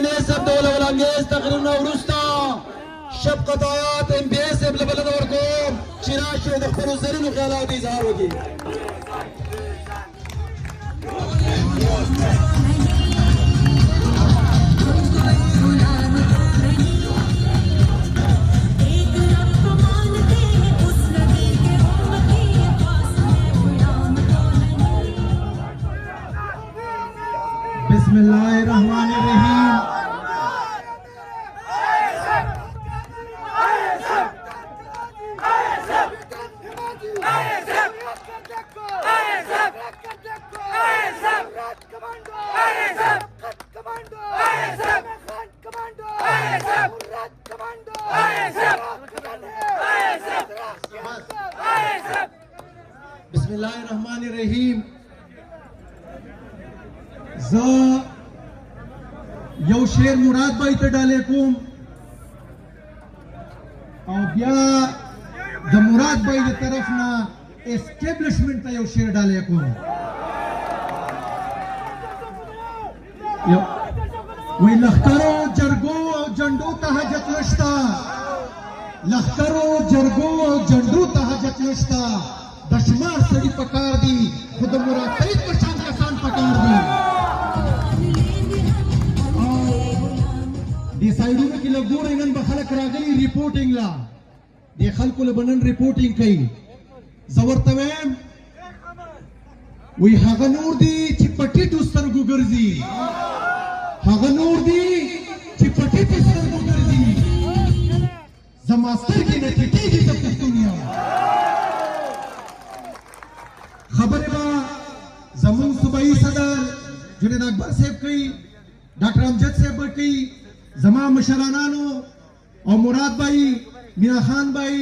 MNA صاحب د ولولانګیز تقریرونه وروسته شفقت آیات MPA صاحب له بلنه ورکوم چې راشي د خپلو زرینو خیالاتو اظهار وکړي. बिस्मिल्लाहिर्रहमानिर्रहीम। बिस्मिल्लाहिर्रहमानिर्रहीम। यौ शेर मुराद भाई ته ډالې کوم او بیا د مراد भाई له طرف نه اسټابلیشمنت ته یو شیر ډالې کوم. وی لخکرو جرګو او جنډو ته حاجت نشتا، لخکرو جرګو او جنډو ته حاجت نشتا، د شمار سړي پکار دي خو د مراد سید په شان کسان پکار دي. دې سایډونو کې له ګورئ نن به خلک راغلي ریپورټینګ لا، دې خلکو له به نن ریپورټینګ کوي. زه ورته وایم وی هغه نور دي چې په ټیټو سترګو ګرځي، هغه نور دي چې په ټیټو سترګو ګرځي، زما سترګې نه ټیټېږي د پښتون یم. خبرې به زمونږ صوبایي صدر جنید اکبر صاحب کوي، ډاکټر امجد صاحب به کوي، زما مشرانانو او مراد بھائی، مینا خان بھائی،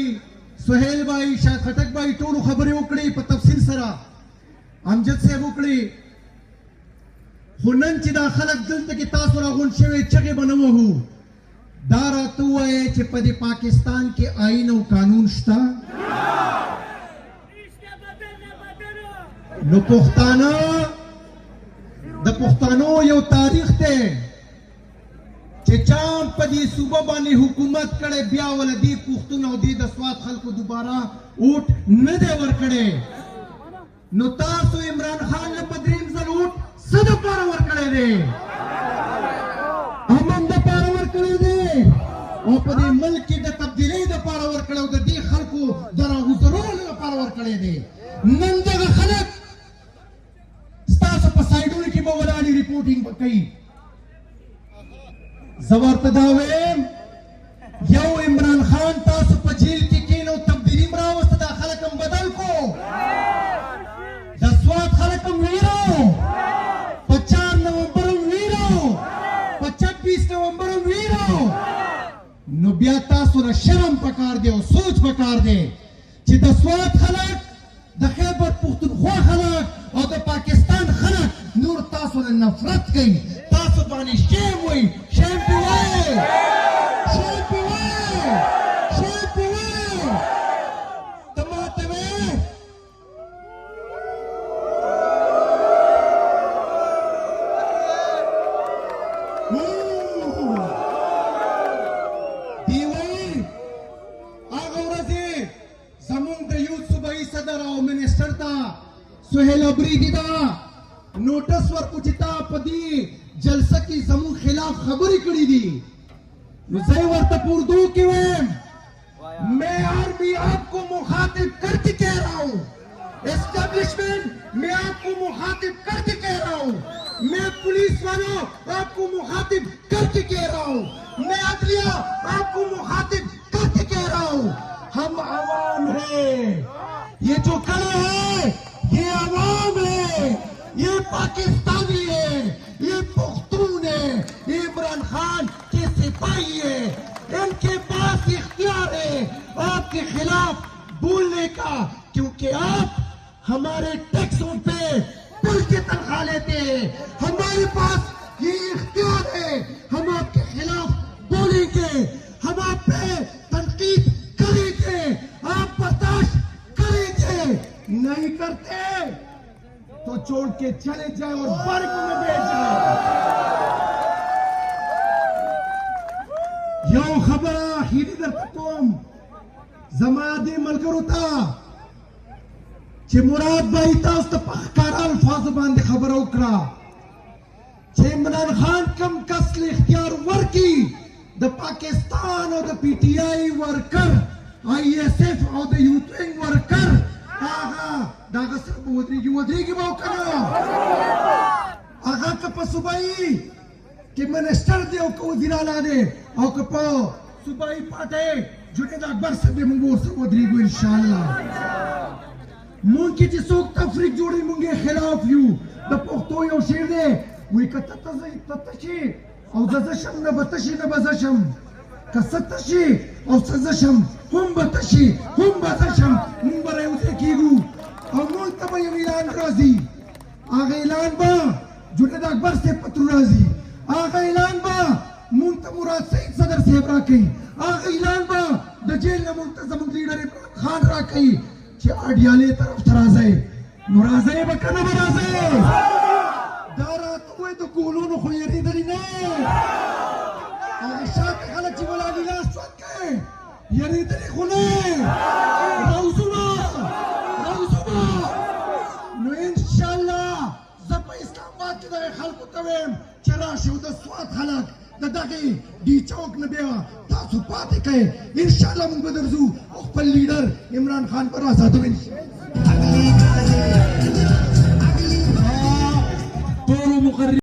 سہیل بھائی، شاہ خټک بھائی ټولو خبرې وکړي په تفصیل سره. امجد صاحب وکړي، خو نن چې دا خلک دلته کې تاسو راغونډ شوي چغې به نه وهو، دا راته ووایئ چې په دې پاکستان کې آئین او قانون شته؟ نو پښتانه د پښتنو یو تاریخ دی چې چا په دې صوبه باندې حکومت کړی، بیا ول دې پښتون او دې د سوات خلکو دوباره اوټ نه دی ورکړی. نو تاسو عمران خان له په دریم ځل اوټ څه دپاره ورکړی دی؟ امن دپاره ورکړی دی او په دې ملک کې د تبدیلۍ دپاره ورکړی او د دې خلکو د راغوځولو لپاره ورکړی دی. نن دغه خلک ستاسو په سایډونو کې به ولاړې ریپورټینګ به کوي. زه ورته دا وایم یو عمران خان تاسو په جیل کې کېنو، تبدیلي م راوسته، دا خلک هم بدل کو، د سوات خلک هم ویرو، په 4 نومبر هم ویرو، په 26 نومبر هم ویرو. نو بیا تاسو له شرم پکار دی او سوچ پکار دی چې د سوات خلک، د خیبر پختونخوا خلک او د پاکستان خلک نور تاسو نه نفرت کوي، تاسو باندې شیم وایي، شیم پې وایي، شیم پې وایي، شیم پې وایي. ته ماته وایې دی وایي هغه ورځې زمونږ د یوت صوبایي صدر او منسټر ته سهیل ابریدي ته نوټس ورکو چې تا په دې جلسه کې زمون خلاف خبرې کړې دي. نو زه ورته په اردو کې وایم मैं आर्मी आपको मुखातिब करके कह रहा हूँ, एस्टेब्लिशमेंट मैं आपको मुखातिब करके कह रहा हूँ, मैं पुलिस वालों आपको मुखातिब करके कह रहा हूँ, मैं अदलिया आपको मुखातिब करके कह रहा हूँ, हम आवाम हैं, ये जो खड़े हैं ये आवाम है, ये पाकिस्तानी है, ये पख्तून है, ये इमरान खान के सिपाही है, इनके पास इख्तियार है आपके खिलाफ बोलने का, क्योंकि आप हमारे टैक्सों पे पुल की तनख्वाह लेते हैं, हमारे पास ये इख्तियार है, हम आपके खिलाफ बोलेंगे, हम आप पे तनकीद करेंगे, आप बर्दाश्त करेंगे, नहीं करते तो छोड़ के चले जाए और बारिकों में बैठ जाए. یو خبره اخیری درته کوم زما دې ملګرو ته چې مراد بھائی تاسو ته په ښکاره الفاظو باندې خبره وکړه چې عمران خان کم کس له اختیار ورکي د پاکستان او د پی ټی آی ورکر آئی ایس ایف او د یوت وینګ ورکر داغه سره به ودرېږي به وکنه هغه که په صوبایي کې منسټر دی او که وزیر اعلی دی او که په صوبایي پاټۍ جنید اکبر صاحب دی موږ ورسره ودرېږو انشاءالله مونږ کې چې څوک تفریق جوړوي مونږ یې خلاف یو د پښتو یو شعر دی وایي که ته شي او زه شم نه به ته شي نه به زه شم که څه ته شي او څه زه شم هم به ته شي هم به زه شم مونږ به رایوځای کېږو او مونږ ته به یو اعلان راځي هغه اعلان به جنید اکبر صاحب په ترو راځي هغه اعلان به مونږ ته مراد سعید صدر صاحب راکوي هغه اعلان به د جیل نه مونږ ته زموږ لیډر عمران خان راکوي چې اډیالې طرف ته راځئ نو راځئ به که نه به راځئ دا راته وایي د ګولونو خو یېرېدلي نه هغه شاته خلک چې ولاړ دي لاس چوت کوي یېرېدلي خو نه راوځو نو انشاءالله زه په اسلام آباد کې دغه خلکو ته وایم چې راشئ د سوات خلک د دغې ډي چوک نه بیا تاسو پاتې کوئ انشاءالله موږ به درځو او خپل لیډر عمران خان به راساتو انشاءالله